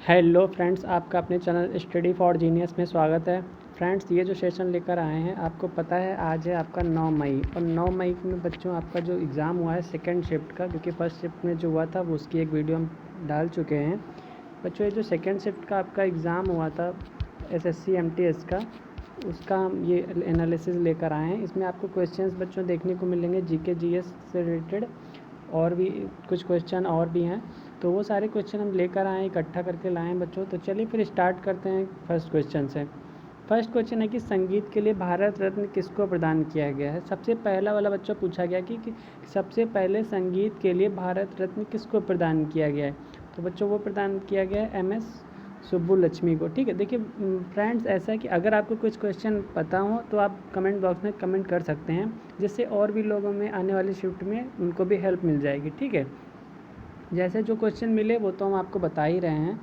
Hello friends, आपका अपने channel study for genius में स्वागत है। फ्रेंड्स, ये जो सेशन लेकर आए हैं, आपको पता है आज है आपका 9 मई और 9 मई में बच्चों आपका जो एग्ज़ाम हुआ है सेकंड शिफ्ट का, क्योंकि फर्स्ट शिफ्ट में जो हुआ था वो उसकी एक वीडियो हम डाल चुके हैं। बच्चों, ये जो सेकंड शिफ्ट का आपका एग्ज़ाम हुआ था एसएससी एमटीएस का, उसका हम ये एनालिसिस लेकर आए हैं। इसमें आपको क्वेश्चंस बच्चों देखने को मिलेंगे जीके जीएस से रिलेटेड, और भी कुछ क्वेश्चन और भी हैं, तो वो सारे क्वेश्चन हम लेकर आए, इकट्ठा करके लाए हैं बच्चों। तो चलिए फिर स्टार्ट करते हैं फर्स्ट क्वेश्चन से। फर्स्ट क्वेश्चन है कि संगीत के लिए भारत रत्न किसको प्रदान किया गया है। सबसे पहला वाला बच्चा पूछा गया कि सबसे पहले संगीत के लिए भारत रत्न किसको प्रदान किया गया है। तो बच्चों वो प्रदान किया गया है MS सुब्बुलक्ष्मी को। ठीक है, देखिए फ्रेंड्स, ऐसा है कि अगर आपको कुछ क्वेश्चन पता हो तो आप कमेंट बॉक्स में कमेंट कर सकते हैं, जिससे और भी लोगों में आने वाली शिफ्ट में उनको भी हेल्प मिल जाएगी। ठीक है, जैसे जो क्वेश्चन मिले वो तो हम आपको बता ही रहे हैं।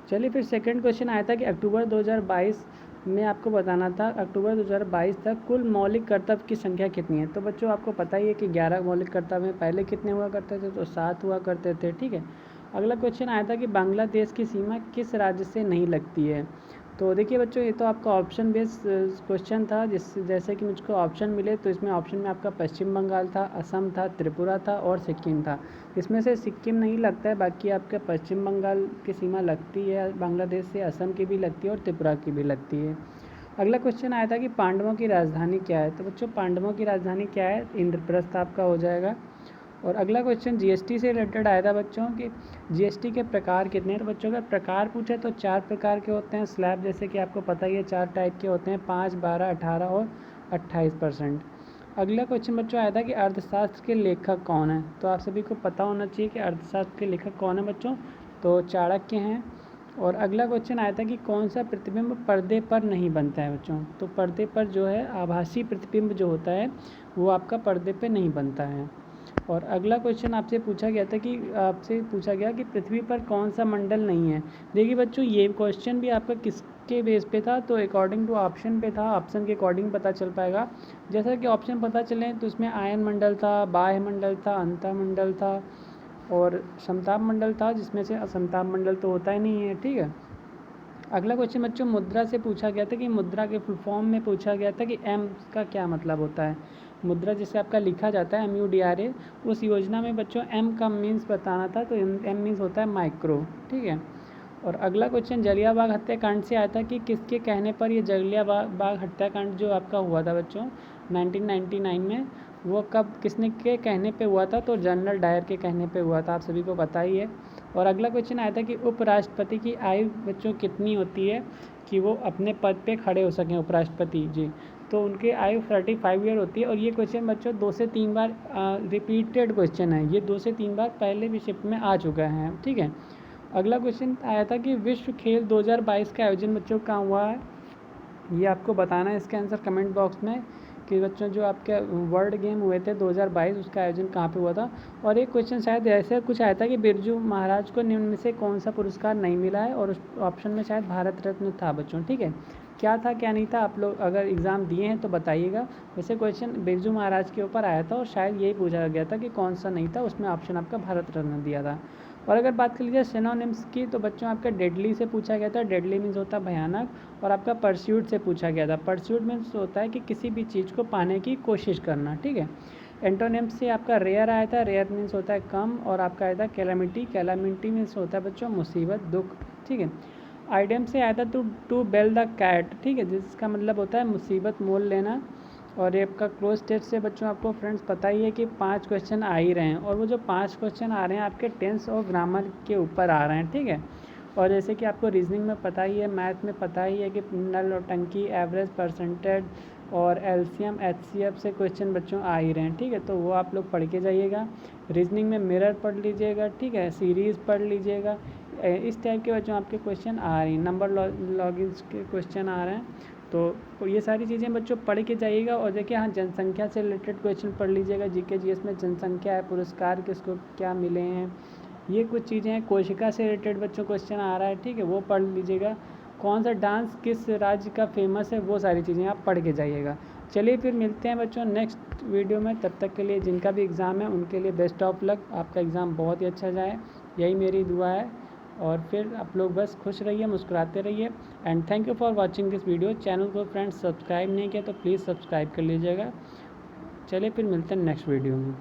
चलिए फिर सेकंड क्वेश्चन आया था कि अक्टूबर 2022 में आपको बताना था अक्टूबर 2022 तक कुल मौलिक कर्तव्य की संख्या कितनी है। तो बच्चों आपको पता ही है कि 11 मौलिक कर्तव्य में पहले कितने हुआ करते थे, तो 7 हुआ करते थे। ठीक है, अगला क्वेश्चन आया था कि बांग्लादेश की सीमा किस राज्य से नहीं लगती है। तो देखिए बच्चों, ये तो आपका ऑप्शन बेस्ड क्वेश्चन था, जैसे कि मुझको ऑप्शन मिले तो इसमें ऑप्शन में आपका पश्चिम बंगाल था, असम था, त्रिपुरा था और सिक्किम था। इसमें से सिक्किम नहीं लगता है, बाकी आपके पश्चिम बंगाल की सीमा लगती है बांग्लादेश से, असम की भी लगती है और त्रिपुरा की भी लगती है। अगला क्वेश्चन आया था कि पांडवों की राजधानी क्या है। तो बच्चों पांडवों की राजधानी क्या है, इंद्रप्रस्थ आपका हो जाएगा। और अगला क्वेश्चन जीएसटी से रिलेटेड आया था बच्चों कि जीएसटी के प्रकार कितने हैं। तो बच्चों का प्रकार पूछे तो 4 प्रकार के होते हैं। स्लैब जैसे कि आपको पता ही है 4 टाइप के होते हैं, 5, 12, 18 और 28%। अगला क्वेश्चन बच्चों आया था कि अर्थशास्त्र के लेखक कौन है। तो आप सभी को पता होना चाहिए कि अर्थशास्त्र के लेखक कौन है बच्चों, तो चाणक्य हैं। और अगला क्वेश्चन आया था कि कौन सा प्रतिबिंब पर्दे पर नहीं बनता है बच्चों। तो पर्दे पर जो है आभासी प्रतिबिंब जो होता है वो आपका पर्दे पे नहीं बनता है। और अगला क्वेश्चन आपसे पूछा गया कि पृथ्वी पर कौन सा मंडल नहीं है। देखिए बच्चों, ये क्वेश्चन भी आपका किसके बेस पे था, तो अकॉर्डिंग टू ऑप्शन पे था। ऑप्शन के अकॉर्डिंग पता चल पाएगा। जैसा कि ऑप्शन पता चले तो इसमें आयन मंडल था, बाह्य मंडल था, अंतः मंडल था और समताप मंडल था, जिसमें से असमताप मंडल तो होता ही नहीं है। ठीक है, अगला क्वेश्चन बच्चों मुद्रा से पूछा गया था कि मुद्रा के फुल फॉर्म में पूछा गया था कि एम का क्या मतलब होता है। मुद्रा जिसे आपका लिखा जाता है MUDRA, उस योजना में बच्चों एम का मीन्स बताना था, तो एम मीन्स होता है माइक्रो। ठीक है, और अगला क्वेश्चन जलियांवाला बाग हत्याकांड से आया था कि किसके कहने पर ये जलियांवाला बाग हत्याकांड जो आपका हुआ था बच्चों 1999 में, वो कब किसने के कहने पे हुआ था। तो जनरल डायर के कहने पे हुआ था, आप सभी को पता ही है। और अगला क्वेश्चन आया था कि उपराष्ट्रपति की आयु बच्चों कितनी होती है कि वो अपने पद पे खड़े हो सकें उपराष्ट्रपति जी। तो उनकी आयु 35 ईयर होती है। और ये क्वेश्चन बच्चों 2 से 3 बार रिपीटेड क्वेश्चन है, ये 2 से 3 बार पहले भी शिफ्ट में आ चुका है। ठीक है, अगला क्वेश्चन आया था कि विश्व खेल 2022 का आयोजन बच्चों कहाँ हुआ है, ये आपको बताना है। इसका आंसर कमेंट बॉक्स में कि बच्चों जो आपके वर्ल्ड गेम हुए थे 2022 उसका आयोजन कहाँ पे हुआ था। और एक क्वेश्चन शायद ऐसे कुछ आया था कि बिरजू महाराज को निम्न में से कौन सा पुरस्कार नहीं मिला है, और उस ऑप्शन में शायद भारत रत्न था बच्चों। ठीक है, क्या था क्या नहीं था, आप लोग अगर एग्ज़ाम दिए हैं तो बताइएगा। वैसे क्वेश्चन बिरजू महाराज के ऊपर आया था और शायद यही पूछा गया था कि कौन सा नहीं था, उसमें ऑप्शन आपका भारत रत्न दिया था। और अगर बात कर लीजिए सिनोनिम्स की, तो बच्चों आपका डेडली से पूछा गया था। डेडली मीन्स होता है भयानक। और आपका परस्यूट से पूछा गया था। परस्यूट मीन्स होता है कि किसी भी चीज़ को पाने की कोशिश करना। ठीक है, एंटोनिम्स से आपका रेयर आया था। रेयर मीन्स होता है कम। और आपका आया था कैलामिटी। कैलामिटी मीन्स होता है बच्चों मुसीबत, दुख। ठीक है, आइडियम से आया था टू बेल द कैट। ठीक है, जिसका मतलब होता है मुसीबत मोल लेना। और ये आपका क्लोज टेस्ट से बच्चों आपको फ्रेंड्स पता ही है कि 5 क्वेश्चन आ ही रहे हैं, और वो जो 5 क्वेश्चन आ रहे हैं आपके टेंस और ग्रामर के ऊपर आ रहे हैं। ठीक है, और जैसे कि आपको रीजनिंग में पता ही है, मैथ में पता ही है कि नल नौटंकी, एवरेज, परसेंटेज और LCM HCF से क्वेश्चन बच्चों आ ही रहे हैं। ठीक है, तो वो आप लोग पढ़ के जाइएगा। रीजनिंग में मिरर पढ़ लीजिएगा। ठीक है, सीरीज़ पढ़ लीजिएगा। इस टाइप के बच्चों आपके क्वेश्चन आ रही हैं, नंबर लॉगिन्स के क्वेश्चन आ रहे हैं। तो ये सारी चीज़ें बच्चों पढ़ के जाइएगा। और देखिए हाँ, जनसंख्या से रिलेटेड क्वेश्चन पढ़ लीजिएगा। जीके जीएस में जनसंख्या है, पुरस्कार किसको क्या मिले हैं, ये कुछ चीज़ें हैं। कोशिका से रिलेटेड बच्चों क्वेश्चन आ रहा है। ठीक है, वो पढ़ लीजिएगा। कौन सा डांस किस राज्य का फेमस है, वो सारी चीज़ें आप पढ़ के जाइएगा। चलिए फिर मिलते हैं बच्चों नेक्स्ट वीडियो में। तब तक के लिए जिनका भी एग्ज़ाम है उनके लिए बेस्ट ऑफ लक। आपका एग्ज़ाम बहुत ही अच्छा जाए, यही मेरी दुआ है। और फिर आप लोग बस खुश रहिए, मुस्कुराते रहिए। And thank you for watching this video. Channel को फ्रेंड्स सब्सक्राइब नहीं किया तो प्लीज़ सब्सक्राइब कर लीजिएगा। चलिए फिर मिलते हैं नेक्स्ट वीडियो में।